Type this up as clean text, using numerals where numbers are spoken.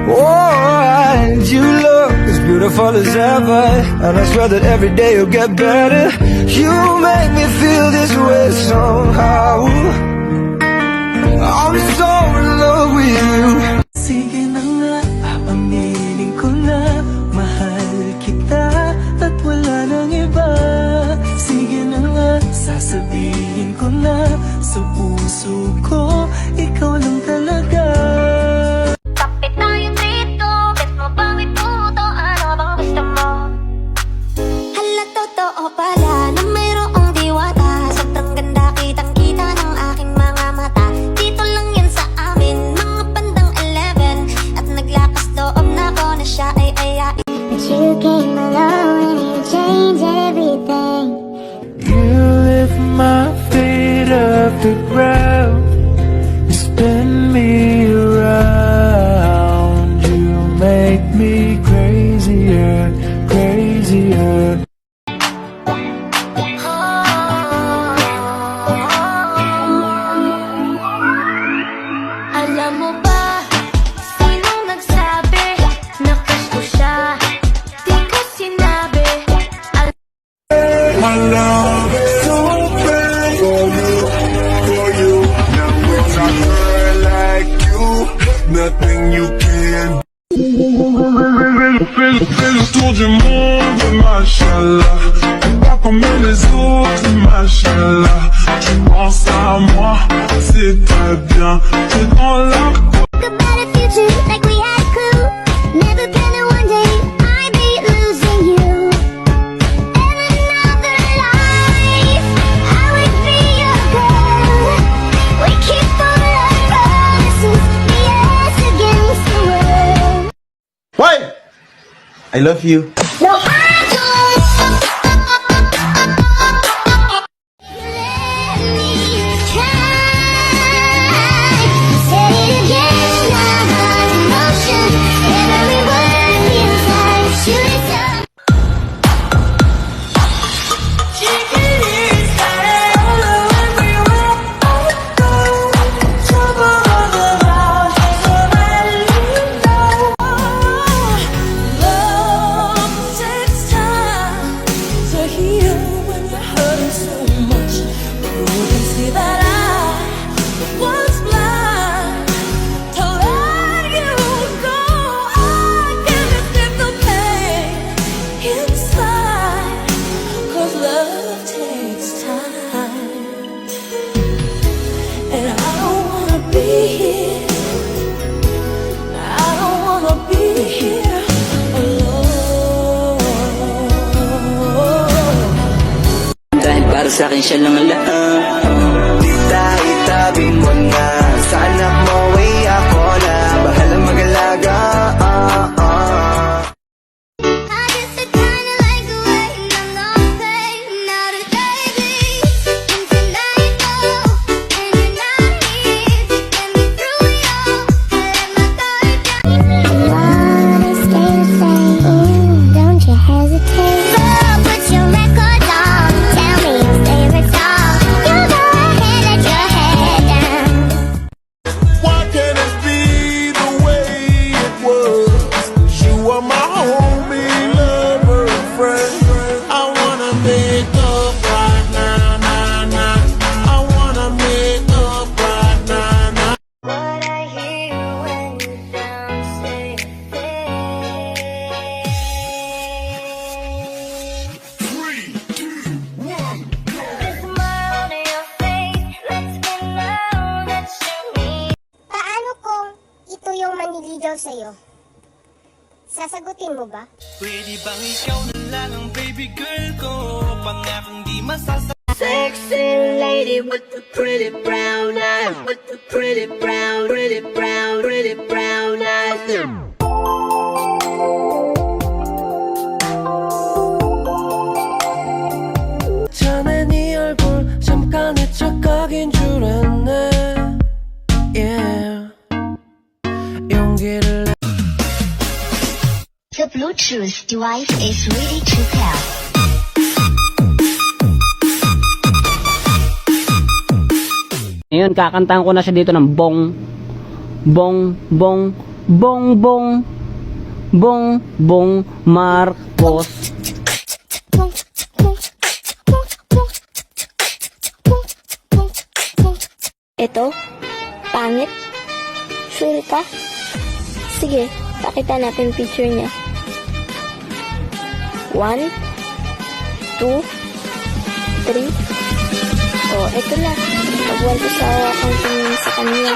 Oh, and you look as beautiful as ever, and I swear that every day you'll get better. You make me feel this way somehow. I'm so in love with you. Sige na nga, aminin ko na mahal kita at wala nang iba. Sige na nga, sasabihin ko na sa puso ko, ikaw lang talaga. Kapit tayo dito, bet mo bang ituto, ano bang gusto mo? Hala, totoo pala na mayroong diwata, sobrang ganda kitang-kita ng aking mga mata. Dito lang yan sa amin, mga bandang 11, at naglakas loob na ko na siya ay ayain. But you came along and you changed everything. You lift my feet off the ground, you spin me around, you make me crazier, crazier. Alam mo ba, sinong nagsabi na crush ko siya? Di ko sinabi. My love is so bad for you. Now with a girl like you, nothing you can. Fais le tour du monde, machallah. Tu vois comme les autres, machallah. Tu penses à moi, c'est très bien. T'es dans la Talk about a future like we had a clue. Never planned that one day I'd be losing you. In another life, I would be your girl. We keep all our promises, be us against the world. Why? I love you. No, I don't. Let me try. Say it again, I'm on emotion. Every word feels like shooting star. Dahil para sa akin siya lang ang lahat. Tita, itabi mo na. Sana mauwi ako na. Bahala mag-alaga. I just kinda like the way I'm not paid. Now the day bleeds into nightfall, and you're not here to get me through it all. I let my guard down. You wanna stay the same? Don't you hesitate. So put your record on. Tell me your favorite song. You go ahead, let your head down. Why can't it be the way it was? 'Cause you are my homie, lover, and friend. I wanna make up right now, nah, nah. I wanna make up right now, nah. What I hear when you don't say a thing. 3, 2, 1, go! The smile on your face lets me know that you need. Paano kung ito yung manliligaw sa'yo? Sasagutin mo ba? Pwede bang ikaw na lang ang baby girl ko? Pangakong di masasa. Sexy lady with the pretty brown eyes, with the pretty brown eyes. 전에 네 얼굴 잠깐의 착각인 줄 알았네. Yeah. 용기를 내. The Bluetooth device is ready to pair. Ngayon, kakantahan ko na siya dito ng bong, bong, bong, Bongbong Marcos. Ito? Pangit? Sure ka? Sige, pakita natin picture niya. 1, 2, 3. Oh, eto na. Nagwal ko sa kang tingin sa kanya.